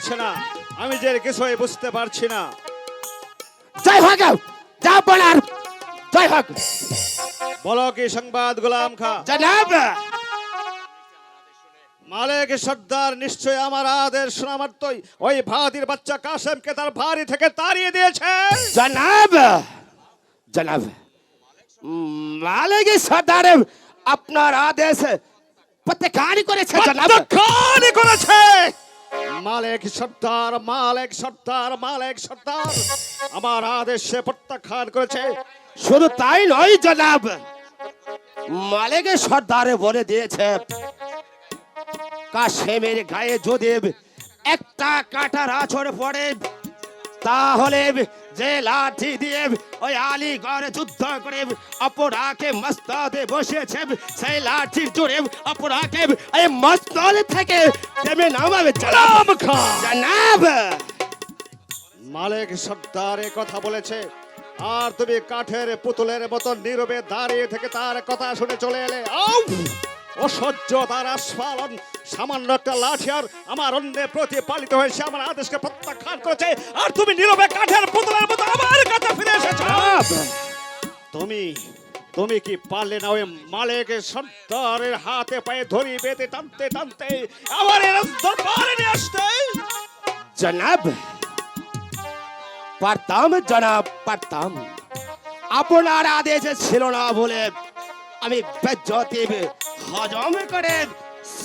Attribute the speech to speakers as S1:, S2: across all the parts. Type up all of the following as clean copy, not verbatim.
S1: লাগছে না, আমি যে কিছুই বুঝতে পারছি না।
S2: জয় হোক, যা বলার জয় হোক।
S1: বলো কি সংবাদ গোলাম খা?
S2: জনাব,
S1: মালিক সর্দার নিশ্চয় আমার আদেশ শোনা মাত্রই ওই ভাতির বাচ্চা কাসেমকে তার বাড়ি থেকে তাড়িয়ে দিয়েছে।
S2: জনাব, জনাব, মালিক সর্দার আপনার আদেশ প্রত্যাখ্যান করেছে। জনাব,
S1: প্রত্যাখ্যান করেছে। মালিক সর্দার, মালিক সর্দার, মালিক সর্দার আমার আদেশে প্রত্যাখ্যান করেছে।
S2: শুধু তাই নয় জনাব, মালিক সর্দারে বলে দিয়েছে কাসেমের গায়ে যদি একটা কাঁটার আঁচড় পড়ে তাহলে যে লাঠি দিয়ে ওই আলীগড় যুদ্ধ করে অপরাকে মস্তদে বসেছে সেই লাঠির জোরে অপরাকে এই মস্তদ থেকে নেমে নামাবে।
S1: গোলাম খা,
S2: জনাব,
S1: মালিক সর্দার এ কথা বলেছে আর তুমি কাঠের পুতুলের মতো নীরবে দাঁড়িয়ে থেকে তার কথা শুনে চলে এলে। আউ! অসহ্য তার আস্ফালন, সামান্য একটা লাঠি আর আমার অন্যে প্রতিপালিত হয়েছে আমার আদেশকে প্রত্যাখ্যান করেছে, আর তুমি নীরবে কাঠের পুতুলের মতো আমার কাছে ফিরে এসেছো।
S2: জনাব,
S1: তুমি তুমি কি পারলে না ওই মালিক সর্দারের হাতে পায়ে ধরি বেঁধে টানতে টানতে আমার এর দরবারে নিয়ে আসতে?
S2: জনাব, পারতাম জনাব, পারতাম। আপনার আদেশ ছিল না বলে আমি বেজ্জতি হজম করে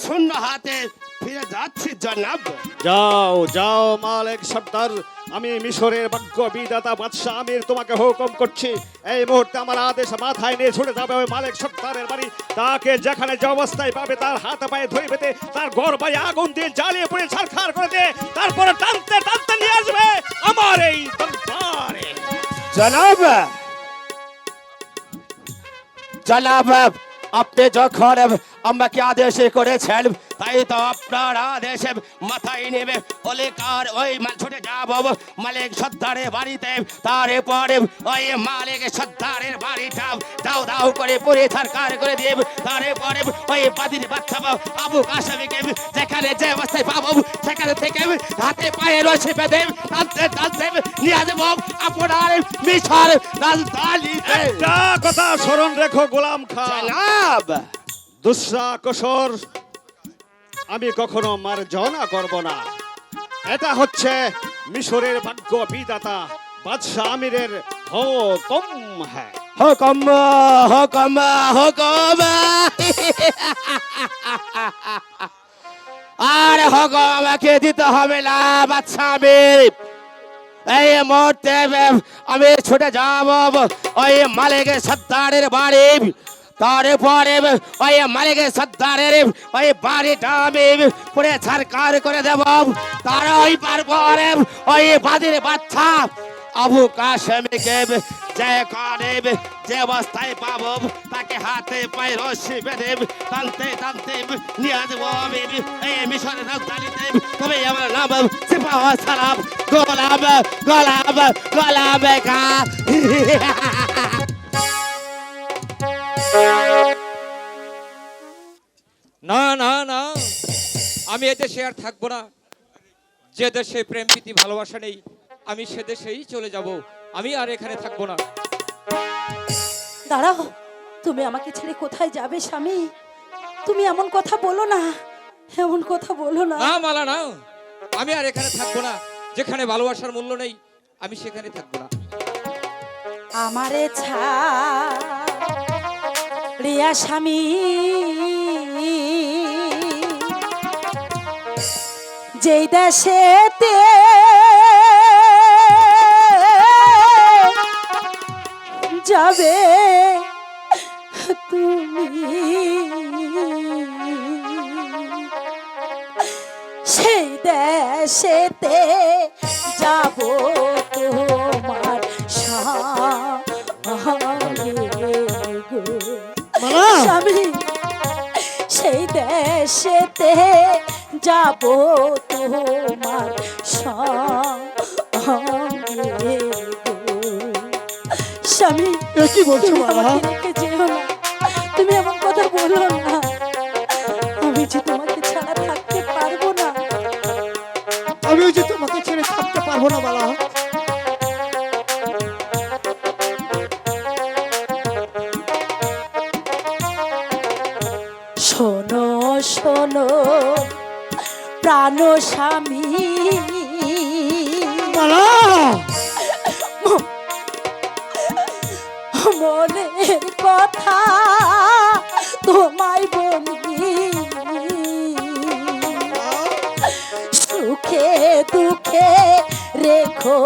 S2: শূন্য হাতে ফিরে যাচ্ছি। জনাব,
S1: যাও যাও মালিক সর্দার, আমি মিশরের ভাগ্য বিধাতা বাদশাহ আমির তোমাকে হুকুম করছি, এই মুহূর্তে আমার আদেশ মাথায় নিয়ে ছুটে যাবে ওই মালিক সর্দারের বাড়ি। তাকে যেখানে যে অবস্থায় পাবে তার হাতে পায়ে ধরে বেঁধে তার ঘর বাড়ি আগুন দিয়ে জ্বালিয়ে পুড়ে ছারখার করে দিয়ে তারপরে টানতে টানতে নিয়ে আসবে আমার এই দরবারে।
S2: জনাব, জনাব, আপনি যখন আমাকে আদেশ করেছেন তাই তো আপনার আদেশে মাথায় নেবে অলিকার ওই ছুটে যাব মালিক সর্দারের বাড়িতে। তারপরে ওই মালিক সর্দারের বাড়িটা দাও দাও করে পুড়ে ছারখার করে দেব। তারপরে ওই বাদির বাচ্চা আবু কাসেমকে যেখানে যে অবস্থায় পাবো সেখানে থেকে হাতে পায়ে রশি বেঁধে টানতে টানতে নিয়ে আসবো আপনার মিশর রাজধানীতে।
S1: একটা কথা স্মরণ রেখো গোলাম খা,
S2: জনাব,
S1: দুসরা কসর আমি কখনো মার্জনা করব না। এটা হচ্ছে মিশরের ভাগ্য বিধাতা বাদশাহ আমিরের হুকুম। হ্যাঁ,
S2: হুকুম, হুকুম, হুকুম। আর হুকুম কে দিতে হবে না বাদশা আমির। এই মুহূর্তে আমি ছুটে যাব ওই মালিক সর্দারের বাড়ি। তারপরে ওই মালিক সর্দারের ওই বাড়িটা আমি পুরে ছারখার করে দেব। তার ওই পরে ওই বাদির বাচ্চা আবু কাসেমকে যে করে যে অবস্থায় পাবো তাকে হাতে পায়ে রশি বেঁধে টানতে টানতে নিয়ে আসবো আমি এই মিশরের রাজধানীতে। তবে আমার নাম সিপাহ সালাম গোলাম, গোলাম, গোলাম খা।
S3: না না না, আমি এদেশে আর থাকবো না। যে দেশে প্রেম প্রীতি ভালোবাসা নেই আমি সে দেশেই চলে যাব। আমি আর এখানে থাকবো না।
S4: দাঁড়াও, তুমি আমাকে ছেড়ে কোথায় যাবে স্বামী? তুমি এমন কথা বলো না, এমন কথা বলো না।
S3: না মালা না, আমি আর এখানে থাকবো না। যেখানে ভালোবাসার মূল্য নেই আমি সেখানে থাকবো না।
S4: আমারে ছাড়িয়া স্বামী যেই দেশেতে যাবে তুমি সেই দেশেতে যাব তোমার সঙ্গে গো স্বামী। সেই দেশেতে যাব তোমার সঙ্গে গো স্বামী।
S2: কি বলছো
S4: তুমি
S2: মালা?
S4: আমাকে রেখে যেও না, তুমি এমন কথা বলো না। আমি যে তোমাকে ছাড়া থাকতে পারবো না।
S2: আমি
S5: যে তোমাকে ছেড়ে থাকতে পারবো না বালা।
S4: শোনো শোনো প্রাণ স্বামী,
S5: বালা
S4: মনের কথা তোমায় বলি, সুখে দুঃখে রেখো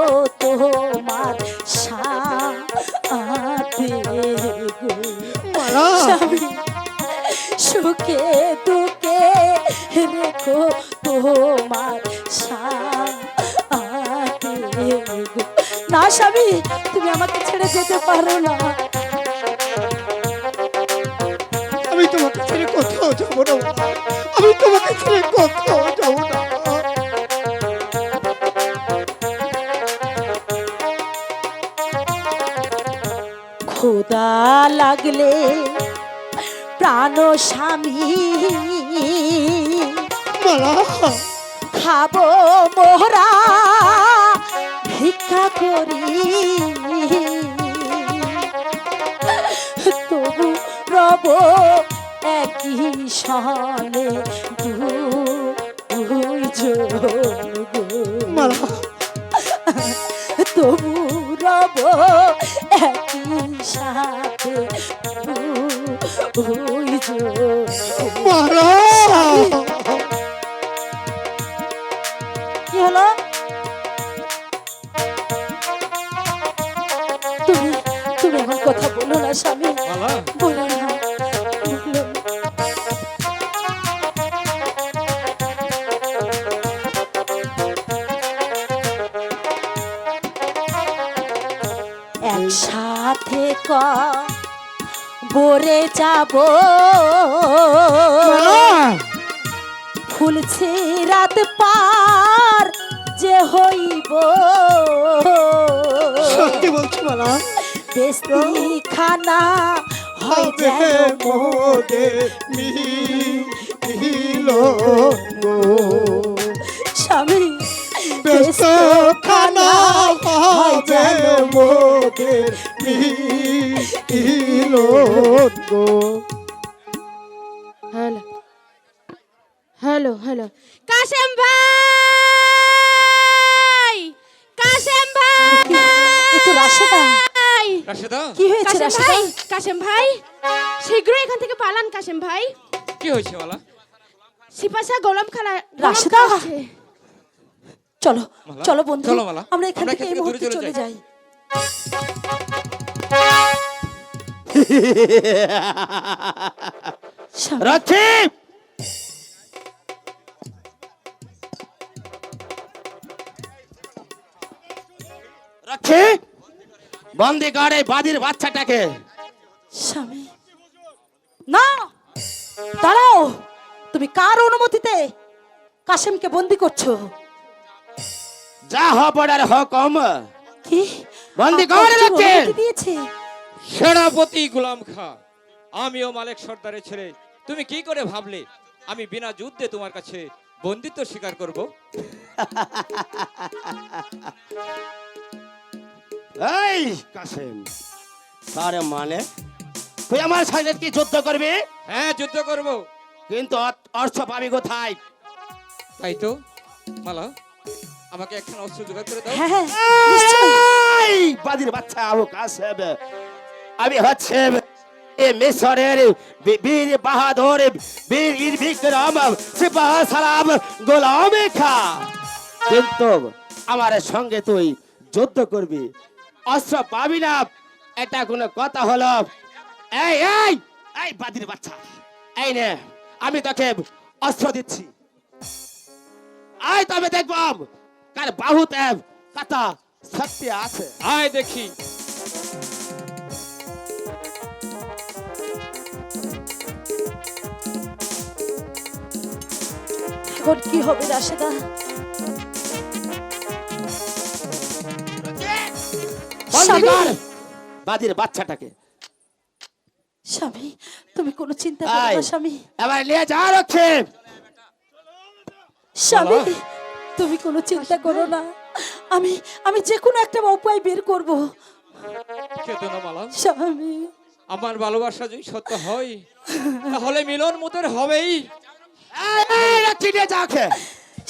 S4: তোমার সাথে গো।
S5: বালা
S4: স্বামী, সুখে দুঃখে রেখো তোমার সাথে গো। না স্বামী, তুমি আমাকে ছেড়ে যেতে পারো না।
S5: আমি তোমাকে ছেড়ে কোথাও যাবো না বালা। আমি তোমাকে ছেড়ে কোথাও যাবো না।
S4: ক্ষুধা লাগলে প্রাণ স্বামী,
S5: বালা
S4: খাবো মোহরা ভিক্ষা করি, তবু রব একই সনে দুইজন গো।
S5: বালা
S4: তবু রব একই সাথে দুইজন।
S5: বালা
S4: কি হলো? তুমি তুমি এমন কথা বলো না স্বামী,
S3: মালা
S4: বলো না, বলো না। একসাথে বরে যাব, ফুলছি রাত পার যে হইব,
S5: সত্যি বলছি বালা।
S4: বেস্তি খানা হয়
S5: হবে
S4: যেন
S5: মোদের মিলন গো।
S4: স্বামী,
S5: ব্যস্ত খানা হবে মোদের মিলন গো।
S6: হ্যালো হ্যালো হ্যালো কাশেম ভাই, কাশেম ভাই,
S4: একটু রাশেদা,
S3: রাশেদা,
S4: কি হয়েছে
S6: কাশেম
S4: রাশেদা?
S6: ভাই, কাশেম ভাই, শীঘ্রই এখান থেকে পালান কাশেম ভাই।
S3: কি হয়েছে মালা?
S6: সিপাশা গোলাম খালা
S4: রাশেদা, চলো
S3: মালা,
S4: চলো বন্ধু,
S3: চলো মালা,
S4: আমরা এখান
S3: আমরা
S4: থেকে এই মুহূর্তে চলে যাই। স্বামী,
S2: রাখি রাখি বন্দি করে বাদির বাচ্চাটাকে।
S4: স্বামী, না, দাঁড়াও, তুমি কার অনুমতিতে কাশেমকে বন্দি করছো?
S2: যা হবার হুকুম।
S4: কি
S2: বন্দি
S4: আপনার
S2: করে
S4: কি
S2: রাখছে।
S4: অনুমতি দিয়েছে?
S3: সেনাপতি গোলাম খা, আমিও মালিক সর্দারের ছেলে। তুমি কি করে ভাবলে আমি বিনা যুদ্ধে তোমার কাছে বন্দিত্ব স্বীকার করব?
S2: এই কাসেম, তার মানে তুই আমার সাথে কি যুদ্ধ করবি?
S3: হ্যাঁ, যুদ্ধ করব।
S2: কিন্তু অর্থ পাবি কোথায়?
S3: তাই তো মালা, আমাকে একখানা অস্ত্র জোগাড় করে দাও।
S4: হ্যাঁ হ্যাঁ, নিশ্চয়ই।
S2: এই বাদির বাচ্চা আবু কাসেম, আমি হচ্ছে এ মিশরের বীর বাহাদুর, বীর বিক্রম, সিপাহ সালাম গোলাম খা। কিন্তু আমার সঙ্গে তুই যুদ্ধ করবি, অস্ত্র পাবি না, এটা কোনো কথা হলো? এই এই এই বাদির বাচ্চা, এই নে আমি তোকে অস্ত্র দিচ্ছি, আয় তবে দেখব কার বাহুতে কথা শক্তি আছে।
S3: আয় দেখি।
S4: এখন কি হবে রাশেদা?
S2: বন্দি
S4: স্বামী,
S2: কর বাদির বাচ্চাটাকে।
S4: স্বামী, তুমি কোনো চিন্তা করো
S2: আয়
S4: না স্বামী।
S2: এবার নিয়ে যা রক্ষে।
S4: স্বামী, তুমি কোনো চিন্তা করো না, আমি আমি যে কোনো একটা উপায় বের করব।
S3: কেঁদো না মালা,
S4: স্বামী,
S3: আমার ভালোবাসা যদি সত্য হয় তাহলে মিলন মোদের হবেই।
S2: চিনে যাকে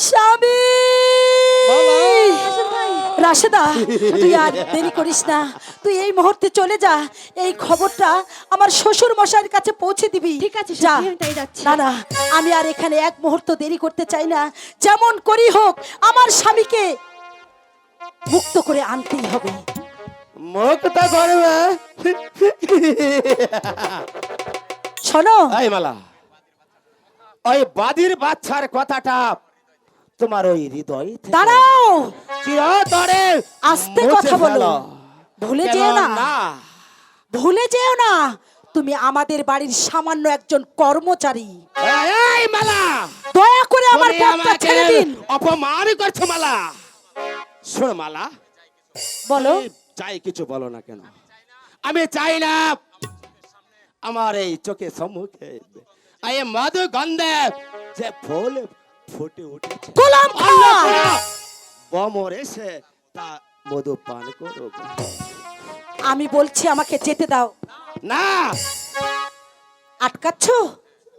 S4: স্বামী। রাশেদা, তুই আর দেরি করিস না, তুই এই মুহূর্তে চলে যা, এই খবরটা আমার শ্বশুর মশাইয়ের কাছে পৌঁছে দিবি।
S6: ঠিক আছে,
S4: যা।
S6: সত্যি আমি তাই যাচ্ছি।
S4: না না, আমি আর এখানে এক মুহূর্ত দেরি করতে চাই না, যেমন করি হোক আমার স্বামীকে মুক্ত করে আনতেই হবে।
S2: মুক্ত করবে।
S4: শোনো,
S2: এই মালা, ওই বাদির বাচ্চার কথাটা তোমার ওই হৃদয় থেকে
S4: দাঁড়াও,
S2: চিরতরে
S4: আস্তে
S2: মুছে
S4: কথা বলো,
S2: ফেলো।
S4: ভুলে
S2: কেন
S4: যেও না,
S2: না?
S4: ভুলে যেও না, তুমি আমাদের বাড়ির সামান্য একজন কর্মচারী।
S2: এই মালা,
S4: দয়া করে আমার
S2: তুমি
S4: পথটা
S2: আমাকে
S4: ছেড়ে দিন।
S2: অপমান করছো মালা। শোন মালা,
S4: বলো।
S2: তুমি চাই কিছু বলো না কেন, আমি চাই না আমার এই চোখে সম্মুখে এই মধু গন্ধে যে ফুল ফুটে উঠেছে
S4: গোলাম খাঁ,
S2: বমর এসে তা মধু পান করো।
S4: আমি বলছি আমাকে যেতে দাও।
S2: না,
S4: আটকাচ্ছ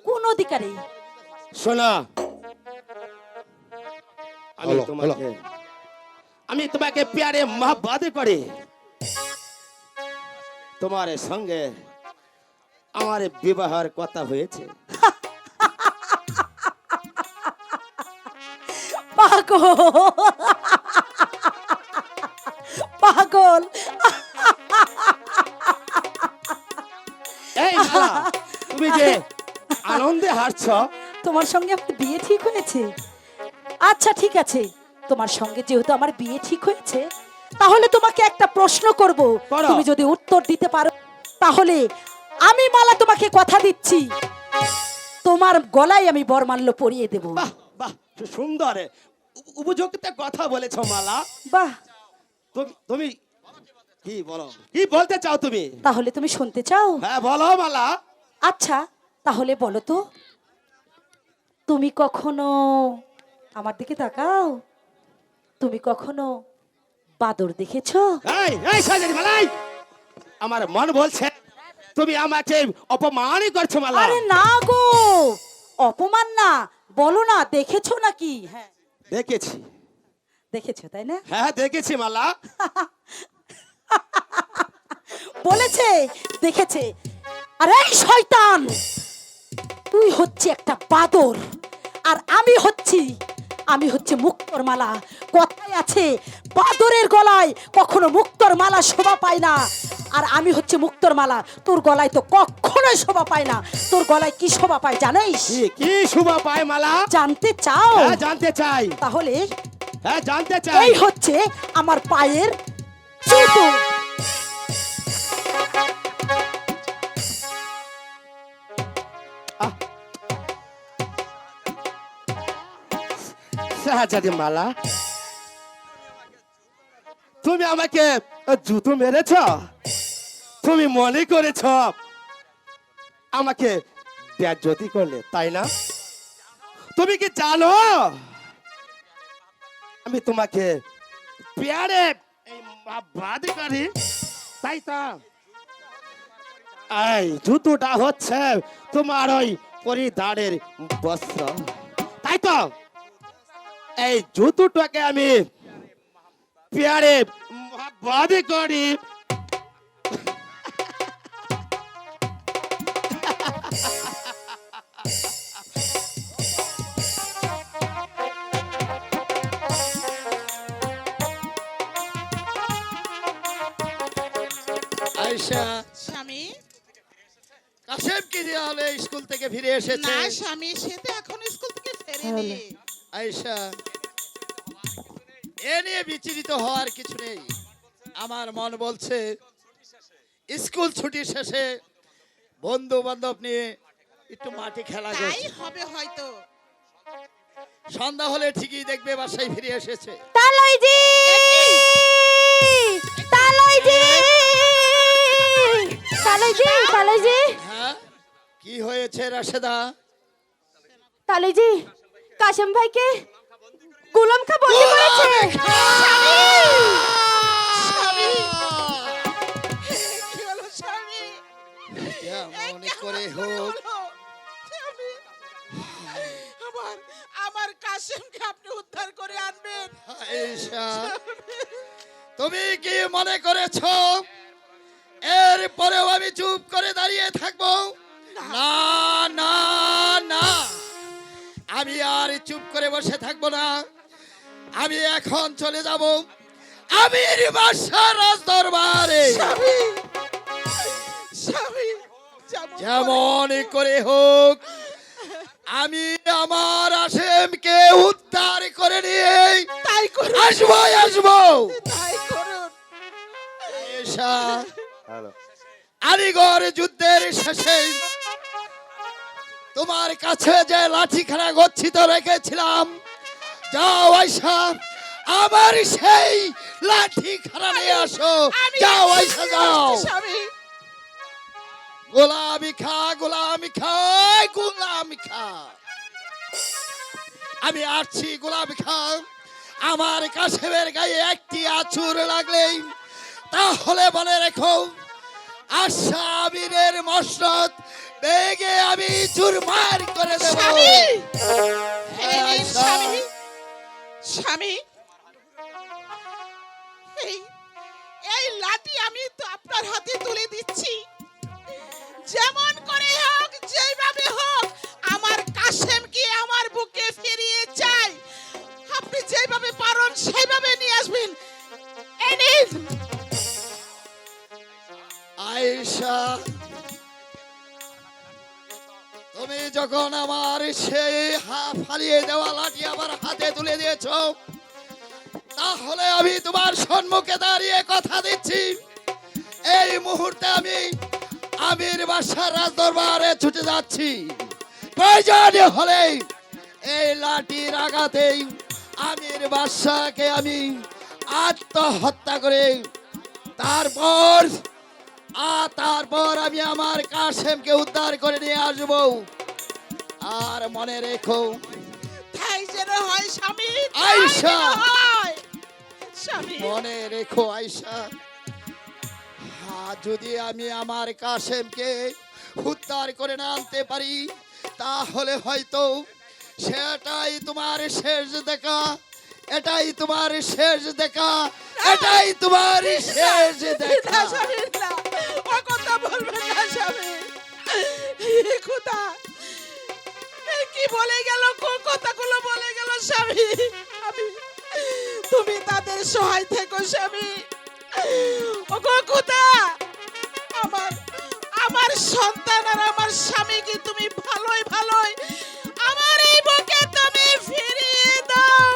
S4: কোন অধিকারে?
S2: শোনা, আমি
S5: হলো,
S2: তোমাকে আমি তোমাকে প্যারে মহব্বত করি। তোমার সঙ্গে আমার বিবাহের কথা হয়েছে।
S4: পাগল, পাগল।
S2: এই মালা, তুমি যে আনন্দে হাসছো,
S4: তোমার সঙ্গে আমার বিয়ে ঠিক হয়েছে? আচ্ছা ঠিক আছে, তোমার সঙ্গে যেহেতু আমার বিয়ে ঠিক হয়েছে, তাহলে তোমাকে একটা প্রশ্ন করব,
S2: করো।
S4: তুমি যদি উত্তর দিতে পারো তাহলে আমি মালা তোমাকে কথা দিচ্ছি, তোমার গলায় আমি বরমাল্য পরিয়ে দেব।
S2: বাহ বাহ, কি সুন্দর উপযুক্ত কথা বলেছো মালা।
S4: বাহ,
S2: তুমি কি বলো, কি বলতে চাও তুমি?
S4: তাহলে তুমি শুনতে চাও?
S2: হ্যাঁ বলো মালা।
S4: আচ্ছা তাহলে বলো তো, তুমি কখনো আমার দিকে তাকাও, তুমি কখনো বাদর দেখেছো?
S2: এই এই সাজারি মালাই, আমার মন বলছে তুমি আমাকে অপমান করছো মালা।
S4: আরে না গো, অপমান না, বলো না দেখেছো নাকি? হ্যাঁ
S2: দেখেছি,
S4: দেখেছো তাই না?
S2: হ্যাঁ দেখেছি মালা।
S4: বলেছে দেখেছে। আরে এই শয়তান, তুই হচ্ছে একটা বাদর আর আমি হচ্ছে মুক্তর মালা। কথায় আছে বাদরের গলায় কখনো মুক্তর মালা শোভা পায় না, আর আমি হচ্ছে মুক্তর মালা, তোর গলায় তো কখনোই শোভা পায় না। তোর গলায় কি শোভা পায় জানিস?
S2: কি শোভা পায় মালা?
S4: জানতে চাও?
S2: হ্যাঁ জানতে চাই,
S4: তাহলে
S2: হ্যাঁ জানতে চাই।
S4: এই হচ্ছে আমার পায়ের জুতো।
S2: সাজারি মালা, তুমি আমাকে জুতো মেরেছ, তুমি মনে করেছ আমাকে বেজ্জতি করলে, তাই না? তুমি কি জানো আমি তোমাকে প্যারে বাদ করি? তাই তো এই জুতোটা হচ্ছে তোমার ওই পরিধানের বস্ত্র, তাই তো এই জুতোটাকে আমি প্যারে বাদ করি।
S7: আয়শা,
S8: স্বামী,
S7: কাশেম কি হলে স্কুল থেকে ফিরে এসেছে?
S8: না স্বামী, সে তো এখন স্কুল থেকে ফেরেনি।
S7: আয়শা, এ নিয়ে বিচলিত হওয়ার কিছু নেই। আমার মন বলছে স্কুল ছুটি শেষে বন্ধু বান্ধব নিয়ে একটু মাঠে খেলা
S8: তাই
S7: গেছে,
S8: হবে হয়তো।
S7: সন্ধ্যা হলে ঠিকই দেখবে বাসায় ফিরে এসেছে।
S6: তালইজি, তালইজি, তালইজি, তালইজি,
S7: হ্যাঁ, কি হয়েছে রাশেদা?
S6: তালইজি, কাশেম ভাইকে গোলাম খা বন্দি করেছে।
S8: স্বামী কি হলো স্বামী?
S7: যেমন করে
S8: কি
S7: হোক
S8: হলো? স্বামী, আমার আমার কাশেমকে আপনি উদ্ধার করে আনবেন।
S7: আয়েশা, তুমি কি মনে করেছ এরপরেও আমি চুপ করে দাঁড়িয়ে থাকবো? না না না, আমি আর চুপ করে বসে থাকবো না। আমি এখন চলে যাব আমির বাদশার রাজদরবারে।
S8: স্বামী স্বামী,
S7: যেমন করে হোক আমি আমার আশেমকে উদ্ধার করে নিয়ে
S8: তাই করুন,
S7: আসবো।
S8: তাই করুন।
S7: আয়েশা, আলিগড় যুদ্ধের শেষে তোমার কাছে যে লাঠিখানা গচ্ছিত রেখেছিলাম, যাও আয়েশা আমার সেই লাঠিখানা নিয়ে আসো।
S8: আমি
S7: যাও
S8: এক্ষুনি
S7: আয়েশা যাও।
S8: আসছি, স্বামী।
S7: গোলামি খা, গোলামি খা, গোলামি খা। আমি আসছি গোলামি খা। আমার কাশেমের গায়ে একটি আঁচড় লাগলেই তাহলে মনে রেখো আসামিরের মসনদ বেগে আমি চুরমার করে দেব।
S8: স্বামী, এই নিন স্বামী। স্বামী, এই এই লাঠি আমি তো আপনার হাতে তুলে দিচ্ছি। যেমন করে হোক, যেভাবে হোক, আমার কাশেমকে আমার বুকে ফিরিয়ে চাই। আপনি যেভাবে পারেন সেইভাবে নিয়ে আসবেন। এই নিন।
S7: আয়েশা, তুমি যখন আমার সেই ফালিয়ে দেওয়া লাঠি আমার হাতে তুলে দিয়েছ, তাহলে আমি তোমার সম্মুখে দাঁড়িয়ে কথা দিচ্ছি, এই মুহূর্তে আমি আমির বাদশার রাজদরবারে ছুটে যাচ্ছি। প্রয়োজন হলে এই লাঠির আঘাতেই আমির বাদশাকে আমি আত্মহত্যা করে তারপর আমি আমার কাশেমকে উদ্ধার করে নিয়ে আসব। আর মনে রেখো
S8: তাই যেন হয় স্বামী, তাই
S7: আয়েশা।
S8: যেন হয়। স্বামী,
S7: মনে রেখো আয়েশা, যদি আমি আমার কাশেমকে উদ্ধার করে না আনতে পারি, তাহলে হয়তো সেটাই তোমার শেষ দেখা। এটাই তোমার শেষ দেখা। এটাই তোমার শেষ
S8: না
S7: দেখা।
S8: স্বামী, না, ও কথা বলবেন না স্বামী। খোদা, কি বলে গেল, কোন কথাগুলো বলে গেল স্বামী। তুমি তাদের সহায় থেকো স্বামী। ও গো খোদা, আমার সন্তান আর আমার স্বামীকে তুমি ভালোই আমার এই বুকে তুমি ফিরিয়ে দাও,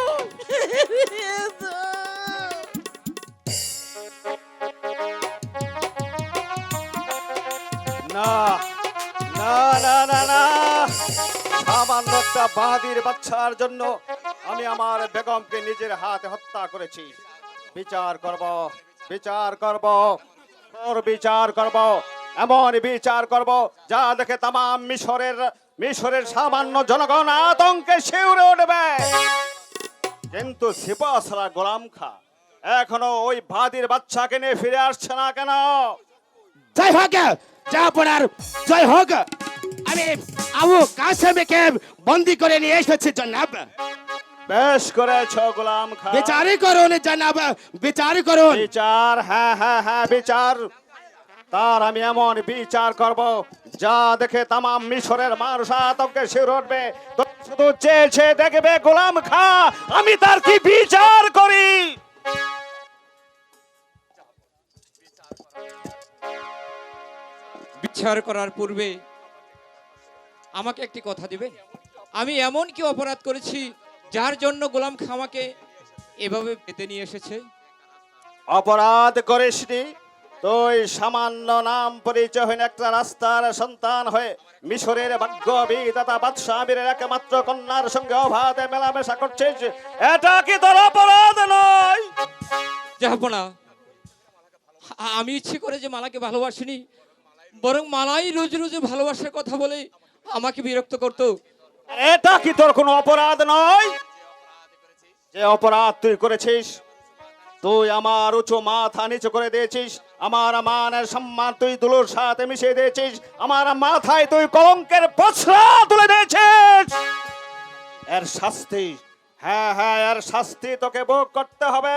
S8: ফিরিয়ে দাও।
S1: না না না না না, সামান্য একটা বাহাদির বাচ্চার জন্য আমি আমার বেগমকে নিজের হাতে হত্যা করেছি। বিচার করব, বিচার করব, তোর বিচার করব, এমন বিচার করব যা দেখে তামাম মিশরের সামান্য জনগণ আতঙ্কে শিউরে উঠবে। কিন্তু সিপাহসারা গোলাম খা এখনো ওই বাহাদির বাচ্চাকে নিয়ে ফিরে আসছে না কেন?
S2: জয় হোক, যা পড়ার জয় হোক। আমি আবু কাশেমকে বন্দি করে নিয়ে এসেছি জনাব।
S1: বেশ করেছ গোলাম খা।
S2: বিচারই করুন জনাব, বিচার করুন।
S1: বিচার, হ্যাঁ হ্যাঁ হ্যাঁ বিচার। তার আমি এমন বিচার করব যা দেখে তামাম মিশরের মানুষ আতঙ্কে শিউরে উঠবে। তো শুধু চেয়েছে দেখবে গোলাম খা আমি তার কি বিচার করি।
S3: বিচার করার পূর্বে আমাকে একটি কথা দিবেন? আমি এমন কি অপরাধ করেছি যার জন্য গোলাম খা আমাকে এভাবে পেতে নিয়ে এসেছে?
S1: অপরাধ করিসনি, তুই সামান্য নাম পরিচয়হীন একটা রাস্তার সন্তান হয়ে মিশরের ভাগ্য বিধাতা বাদশাহ আমিরের একমাত্র কন্যার সঙ্গে অবাধে মেলামেশা করছিস। এটা কি তোর অপরাধ নয়?
S3: যাব না, আমি ইচ্ছে করে যে মালাকে ভালোবাসিনি, বরং মালাই রোজ রোজ ভালোবাসার কথা বলে আমাকে বিরক্ত করতো।
S1: এটা কি তোর কোনো অপরাধ নয়? যে অপরাধ তুই করেছিস, তুই আমার উঁচু মাথা নিচু করে দিয়েছিস, আমার মানের সম্মান তুই দুলোর সাথে মিশিয়ে দিয়েছিস, আমার মাথায় তুই কলঙ্কের বছরা তুলে দিয়েছিস। এর শাস্তি, হ্যাঁ হ্যাঁ, এর শাস্তি তোকে ভোগ করতে হবে।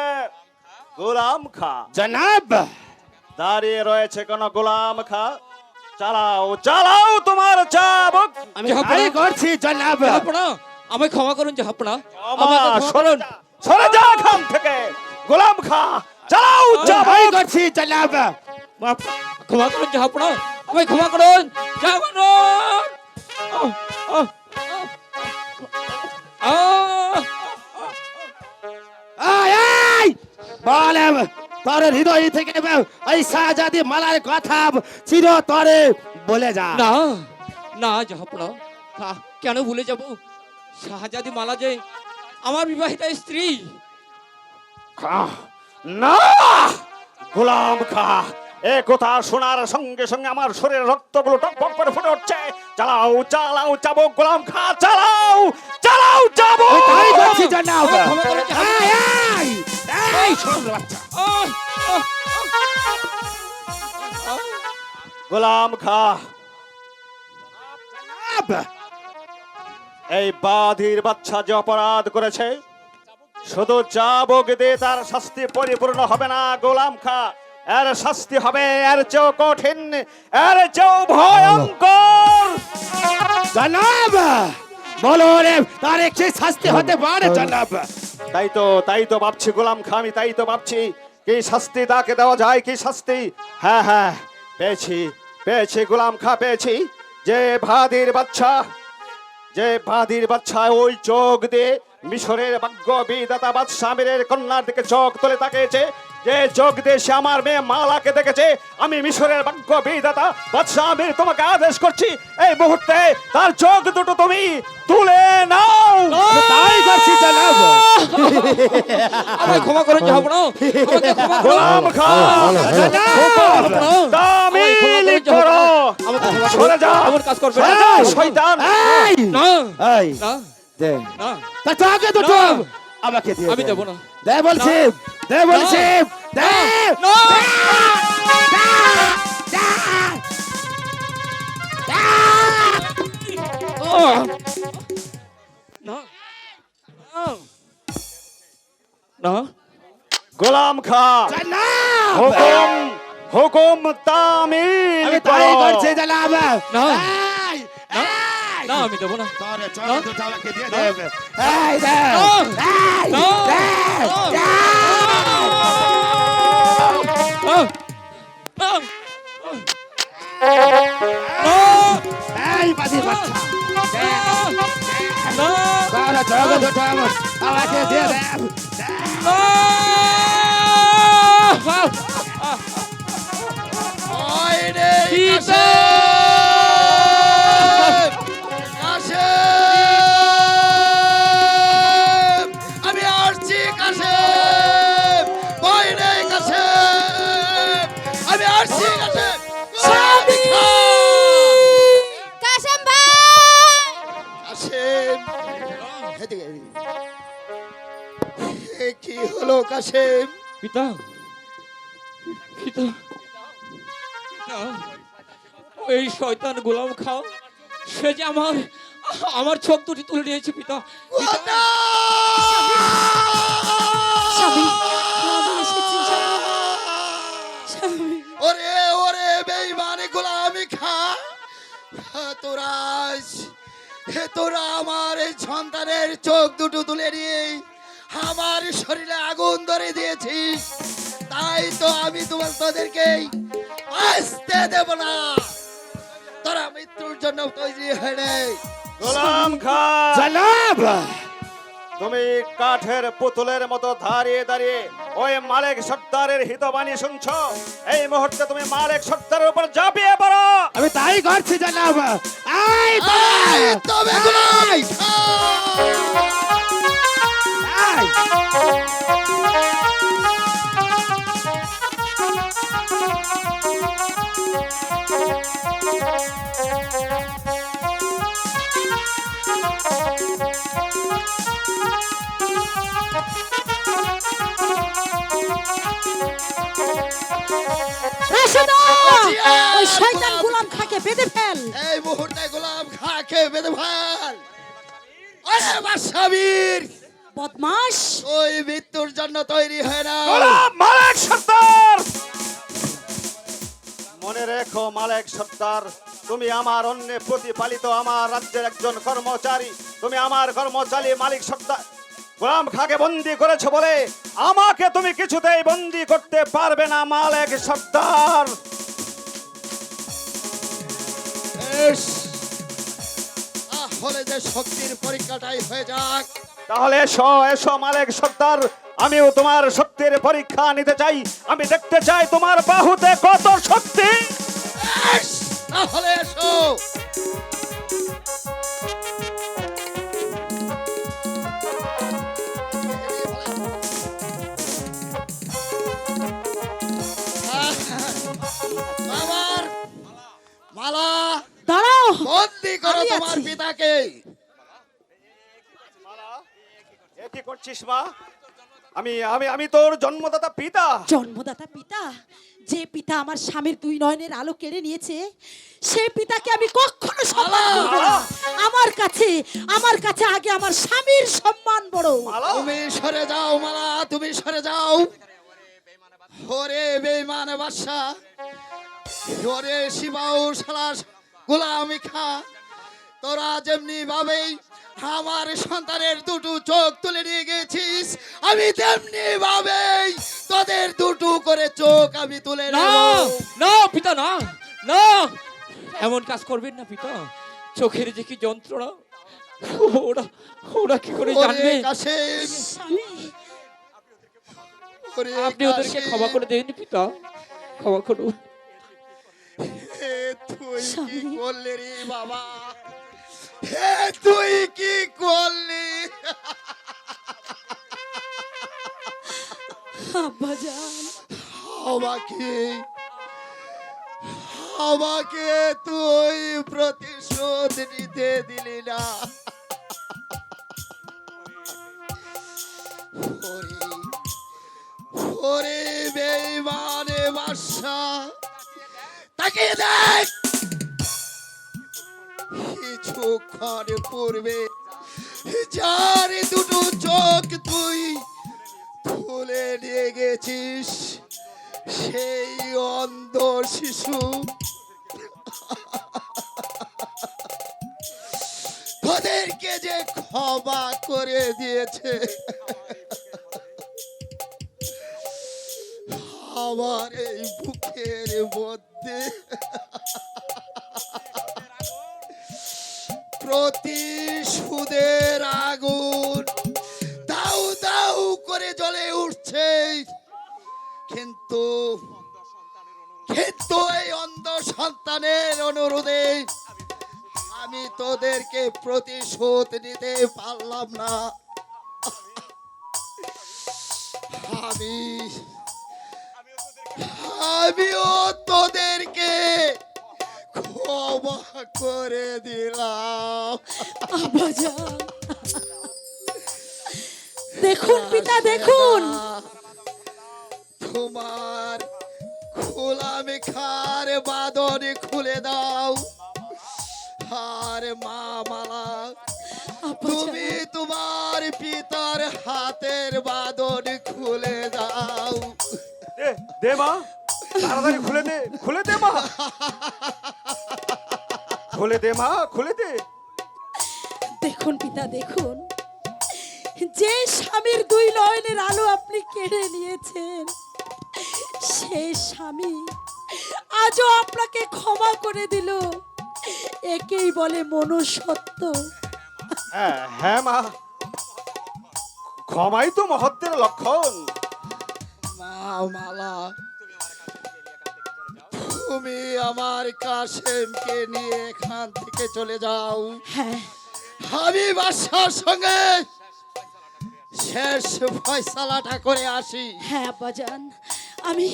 S1: গোলাম খা,
S2: জনাব
S1: দাঁড়িয়ে রয়েছে কোন গোলাম খা? চালাও চালাও তোমার চাবুক।
S2: আমি
S3: জাহাপনা।
S2: তাই করছি জনাব।
S3: জাহাপনা, আমায় ক্ষমা করুন জাহাপনা,
S1: ক্ষমা,
S3: আমাকে ক্ষমা
S1: সরে
S3: করুন।
S1: যা, সরে যা এখান থেকে। গোলাম খা, চালাও
S2: আমি তাই
S1: চাবুক।
S2: করছি জনাব।
S3: ক্ষমা করুন জাহাপনা, আমায় ক্ষমা করুন জাহাপনা।
S2: এই বল তোর হৃদয় থেকে ওই শাহজাদি মালার কথা চিরতরে বলে যা।
S3: না না জাহাপনা, কেন ভুলে যাব? শাহজাদি মালা যে আমার বিবাহিতা স্ত্রী।
S1: না গোলাম খা, এ কথা শোনার সঙ্গে সঙ্গে আমার শরীরের রক্তগুলো টকবক করে ফুটে উঠছে। চালাও চালাও চাবুক গোলাম খা, চালাও চালাও চাবুক।
S2: আমি তাই করছি জনাব।
S3: ক্ষমা করুন জাহাপনা।
S2: এই এই ছোট বাচ্চা।
S3: আহ, আহ,
S1: গোলাম খা,
S2: জনাব
S1: এই বাধির বাচ্চা যে অপরাধ করেছে, শুধু চাবুক দিয়ে তার শাস্তি পরিপূর্ণ হবে না গোলাম খা। এর শাস্তি হবে এর চেয়েও কঠিন, এর চেয়েও ভয়ঙ্কর।
S2: জনাব বলো রে তার একটি শাস্তি হতে পারে জনাব।
S1: তাই তো ভাবছি গোলাম খা, আমি তাই তো ভাবছি কি শাস্তি তাকে দেওয়া যায়, কি শাস্তি। হ্যাঁ হ্যাঁ, পেয়েছি পেয়েছি গোলাম খা, পেয়েছি। যে ভাদির বাচ্চা ওই চোখ দিয়ে মিশরের ভাগ্য বিধাতা বাদশা আমিরের কন্যার দিকে চোখ তুলে তাকিয়েছে, যে চোখ দিয়ে সে আমার মেয়ে মালাকে দেখেছে, আমি মিশরের ভাগ্য বিধাতা বাদশা আমির তোমাকে আদেশ করছি এই মুহূর্তে তার চোখ দুটো তুমি তুলে নাও।
S2: তাই করছি জনাব।
S3: আমায় ক্ষমা করুন জাহাপনা, আমাকে ক্ষমা করুন।
S1: গোলাম খা,
S3: জাহাপনা,
S1: তামিল করো।
S3: আমাকে ক্ষমা করুন।
S1: সরে যা,
S3: এমন কাজ করবেন
S1: সরে
S3: না।
S1: যা, শয়তান।
S2: এই
S3: না
S2: এই
S3: না
S2: দে
S3: না,
S2: তা তোকে দুটো
S3: না।
S2: আমাকে দিয়ে
S3: আমি
S2: দে।
S3: দেব না।
S2: দে বলছি, দে বলছি, দে
S3: না। না না,
S1: গোলাম খা,
S2: জনাব
S1: হুকুম হুকুম তামিল
S2: আমি তাই
S1: করো।
S2: করছি জনাব।
S3: না।
S2: এই এই
S3: না আমি দেবো না।
S2: তোর
S3: না।
S2: চোখ দুটো আমাকে দিয়ে দে। এই দে
S3: না।
S2: এই
S3: না।
S2: দে
S3: না।
S2: এই বাদি বাচ্চা দে তোর চোখ দুটো আমাকে দিয়ে দে।
S7: ওই রে
S3: পিতা!
S7: কাশেম! আমি আসছি কাশেম! ওই রে কাশেম! আমি আসছি কাশেম!
S6: স্বামী! কাশেম ভাই!
S7: কাশেম! এদিকে, এদিকে। এ কি হলো কাশেম?
S3: পিতা পিতা পিতা, ওই শয়তান গোলাম খাও, সে যে আমার চোখ দুটি তুলে নিয়েছে পিতা। পিতা,
S4: স্বামী, আমি এসেছি, স্বামী।
S7: ওরে ওরে বেঈমানে গোলামি খা, তোরা আমার এই সন্তানের চোখ দুটো তুলে নিয়ে আমার শরীরে আগুন ধরে দিয়েছিস, তাই তো আমি তোদেরকে আসতে দেব না। তোরা মৃত্যুর জন্য তৈরি হয়ে নেই।
S1: গোলাম খা,
S2: জনাব
S1: তুমি কাঠের পুতুলের মতো দাঁড়িয়ে দাঁড়িয়ে ওই মালিক সর্দারের হিতবাণী শুনছো। এই মুহূর্তে তুমি মালিক সর্দারের উপর ঝাঁপিয়ে পড়ো।
S2: আমি তাই করছি জনাব। এই
S7: এই, তবে গোলামি খা।
S4: ওই শয়তান গোলাম খাকে বেঁধে ফেল।
S7: এই মুহূর্তে গোলাম খাকে বেঁধে ফেল। আরে বাদশাবীর,
S4: বদমাশ,
S7: ওই মৃত্যুর জন্য তৈরি হয় না।
S1: গোলাম মালেক সর্দার, মনে রেখো মালেক সর্দার, তুমি আমার অন্যে প্রতিপালিত আমার রাজ্যের একজন কর্মচারী। তুমি আমার কর্মচারী মালিক সর্দার গোলাম খাকে বন্দি করেছো বলে আমাকে তুমি কিছুতেই বন্দি করতে পারবে না মালেক সর্দার।
S7: বেশ, তাহলে যে শক্তির পরীক্ষাটাই হয়ে যাক।
S1: তাহলে এসো এসো মালেক সর্দার, আমিও তোমার শক্তির পরীক্ষা নিতে চাই। আমি দেখতে চাই তোমার বাহুতে কত শক্তি।
S7: বেশ, তাহলে এসো। আমার মালা
S4: দাঁড়াও,
S7: বন্দি করো
S4: আমি
S7: তোমার
S4: আছি।
S7: পিতাকে।
S1: এ কি করছিস মা? আমি আমি আমি তোর জন্মদাতা পিতা।
S4: জন্মদাতা পিতা, যে পিতা আমার স্বামীর দুই নয়নের আলো কেড়ে নিয়েছে, সেই পিতাকে আমি কখনো সম্মান করব না। আমার কাছে আগে আমার স্বামীর সম্মান বড়।
S7: তুমি সরে যাও মালা, তুমি সরে যাও। ওরে বেঈমান বাদশা, ওরে শিবাউ সালাস গোলামি খা, তোরা যেমনি ভাবেই আমার সন্তানের দুটো চোখ তুলে নিয়ে গেছিস, আমি তেমনি ভাবেই তোদের দুটো করে চোখ আমি তুলে
S3: না
S7: নেব।
S3: না পিতা, না না, এমন কাজ করবেন না পিতা। চোখের যে কি যন্ত্রণা, ওরা ওরা কি করে
S7: ওরে
S3: জানবে?
S7: কাসেম,
S4: স্বামী,
S7: ওরে
S3: আপনি ওদেরকে
S7: কাসেম,
S3: ক্ষমা করে দেন পিতা, ক্ষমা করুন।
S7: হে তুই কি
S4: স্বামী।
S7: করলি রে বাবা, হে তুই কি করলি?
S4: আব্বাজান,
S7: আমাকে আমাকে তুই প্রতিশোধ নিতে দিলি না। ওরে ওরে বেঈমানে বাদশা, তাকে দেখ, কিছুক্ষণ পূর্বে যার দুটো চোখ তুই তুলে নিয়ে গেছিস, সেই অন্ধ শিশু তোদেরকে যে ক্ষমা করে দিয়েছে, আমার এই বুকের মধ্যে প্রতিশোধের আগুন দাউ দাউ করে জ্বলে উঠছে। কিন্তু কিন্তু এই অন্ধ সন্তানের অনুরোধে আমি তোদেরকে প্রতিশোধ নিতে পারলাম না। আমিও তোদেরকে ক্ষমা করে দিলাম।
S4: আব্বাজান, দেখুন পিতা, দেখুন
S7: তোমার খোলামে খার বাঁধন খুলে দাও। আর মা মালা, তুমি
S4: আব্বাজান,
S7: তোমার পিতার হাতের বাঁধন খুলে দাও।
S1: দে দে মা, তাড়াতাড়ি খুলে দে, খুলে দে মা, খুলে দে মা, খুলে দে।
S4: দেখুন পিতা, দেখুন, যে স্বামীর দুই নয়নের আলো আপনি কেড়ে নিয়েছেন, সেই স্বামী আজও আপনাকে ক্ষমা করে দিল। একেই বলে মনুষ্যত্ব।
S1: হ্যাঁ হ্যাঁ মা, ক্ষমাই তো মহত্বের লক্ষণ।
S7: মা মালা, তুমি আমার কাশেমকে নিয়ে এখান থেকে চলে যাও।
S4: হ্যাঁ,
S7: আমি বাদশার সঙ্গে শেষ ফয়সালাটা করে আসি।
S4: হ্যাঁ আব্বাজান, আমি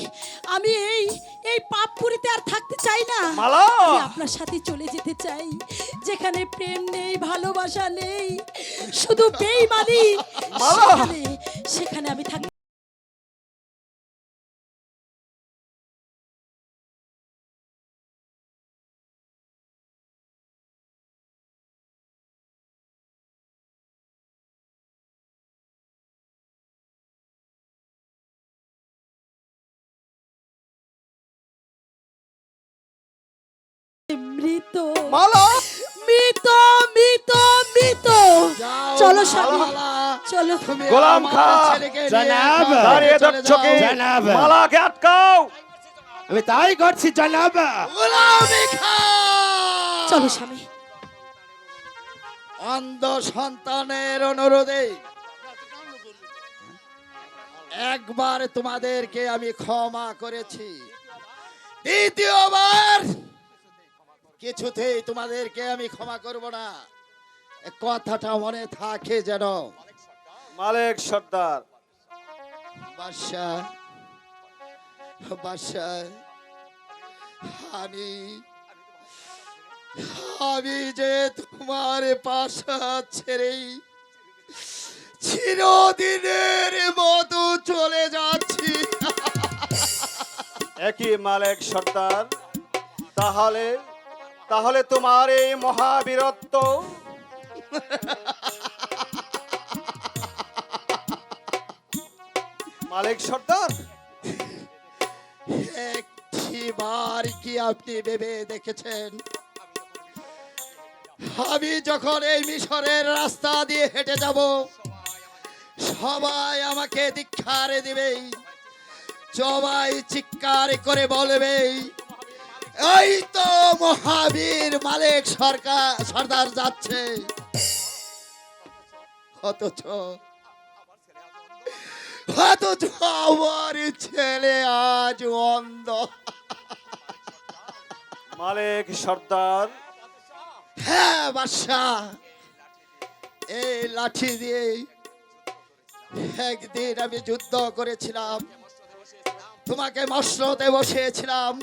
S4: আমি এই এই পাপপুরীতে আর থাকতে চাই না।
S1: মালা!
S4: আমি আপনার সাথে চলে যেতে চাই, যেখানে প্রেম নেই, ভালোবাসা নেই, শুধু বেঈমানি।
S1: মালা!
S4: সেখানে আমি থাকতে মৃত
S1: মালা
S4: মৃত মৃত মৃত
S7: যাও
S4: চলো
S7: মালা,
S4: স্বামী
S7: মালা।
S4: চলো
S7: তুমি
S1: গোলাম
S7: আমার
S1: খা,
S7: ছেলেকে নিয়ে
S2: জনাব,
S7: একা
S1: দাঁড়িয়ে
S7: চলে
S1: দেখছো কি?
S7: যাও।
S2: জনাব।
S1: মালাকে আটকাও।
S2: আমি তাই করছি জনাব।
S7: গোলামি খা।
S4: চলো স্বামী
S7: অন্ধ সন্তানের অনুরোধে একবার তোমাদেরকে আমি ক্ষমা করেছি, দ্বিতীয়বার কিছুতেই তোমাদেরকে আমি ক্ষমা করব না। এ কথাটা মনে থাকে যেন।
S1: মালিক সর্দার,
S7: বাদশাহ, বাদশাহ, আমি আমি যে তোমার পাশা ছেড়ে চিরদিনের মতো চলে যাচ্ছি।
S1: একই মালিক সর্দার, তাহলে তাহলে তোমার এই মহাবীরত্ব মালিক সর্দার,
S7: একটি বার কি আপনি ভেবে দেখেছেন আমি যখন এই মিশরের রাস্তা দিয়ে হেঁটে যাব সবাই আমাকে ধিক্কার দিবে, সবাই চিৎকার করে বলবে এই তো মহাবীর মালিক সর্দার যাচ্ছে, অথচ অথচ আমার ছেলে আজ অন্ধ।
S1: মালিক সর্দার,
S7: হ্যাঁ বাদশাহ, এই লাঠি দিয়ে একদিন আমি যুদ্ধ করেছিলাম, তোমাকে মশরতে বসিয়েছিলাম,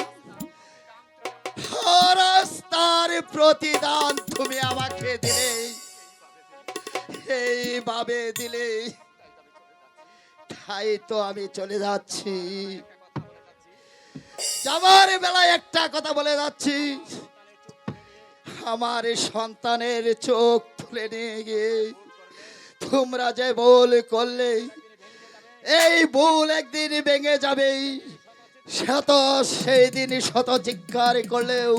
S7: রাস্তার প্রতিদান তুমি আমাকে দিলে, এইভাবে দিলে, তাই তো আমি চলে যাচ্ছি। যাবার বেলায় একটা কথা বলে যাচ্ছি, আমার সন্তানের চোখ তুলে নিয়ে গিয়ে তোমরা যে ভুল করলে এই ভুল একদিন ভেঙে যাবে, শত সেই দিন শত চিৎকার করলেও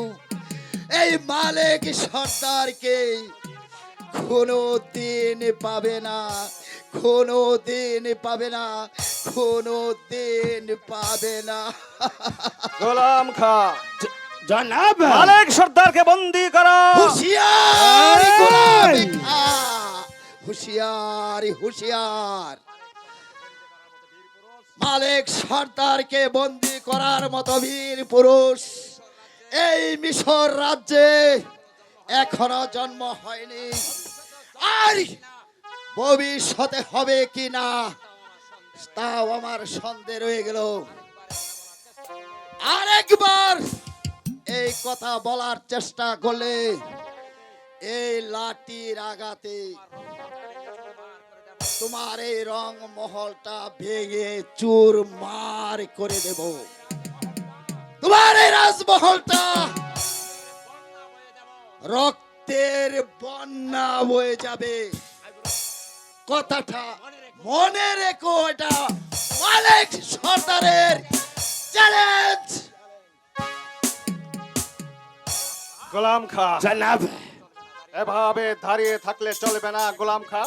S7: এই মালিক সর্দারকে কোনো দিন পাবে না, কোনো দিন পাবে না, কোনো দিন পাবে না।
S1: গোলাম খা,
S2: জনাব,
S1: মালিক সর্দারকে বন্দি করো।
S7: হুঁশিয়ার গোলামি খা, হুঁশিয়ার হুঁশিয়ার। মালিক সর্দারকে বন্দি করার মতো বীর পুরুষ এই মিশর রাজ্যে এখনো জন্ম হয়নি, আর ভবিষ্যতে হবে কি না তাও আমার সন্দেহ রয়ে গেল। আরেকবার এই কথা বলার চেষ্টা করলে এই লাঠির আঘাতে তোমার এই রং মহলটা ভেঙে চুরমার করে দেব, তোমার এই রাজমহলটা রক্তের বন্যা বয়ে যাবে। কথাটা মনে রেখো, এটা মালিক সর্দারের চ্যালেঞ্জ।
S1: গোলাম খা,
S2: জনাব,
S1: এভাবে দাঁড়িয়ে থাকলে চলবে না। গোলাম খা,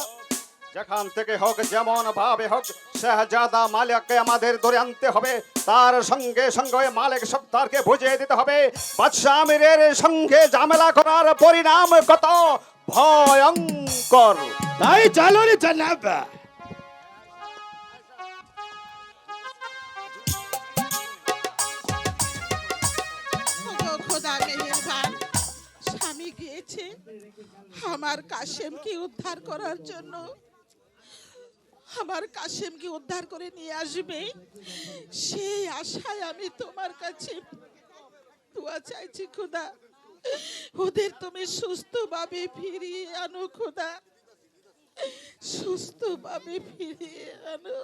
S1: যেখান থেকে হোক যেমন ভাবে হোক শাহজাদা মালিককে আমাদের ধরে আনতে হবে, তার সঙ্গে সঙ্গে ওই মালিক সর্দারকে বুঝিয়ে দিতে হবে বাদশাহ আমিরের সঙ্গে ঝামেলা করার পরিণাম কত ভয়ঙ্কর।
S2: তাই চলো রে জনাব।
S8: ওগো খোদা মেহেরবান, স্বামী গিয়েছে আমার কাশেমকে উদ্ধার করার জন্য, আমার কাশেমকে উদ্ধার করে নিয়ে আসবে সেই আশায় আমি তোমার কাছে দোয়া চাইছি খোদা, ওদের তুমি সুস্থভাবে ফিরিয়ে আনো খোদা, সুস্থভাবে ফিরিয়ে আনো।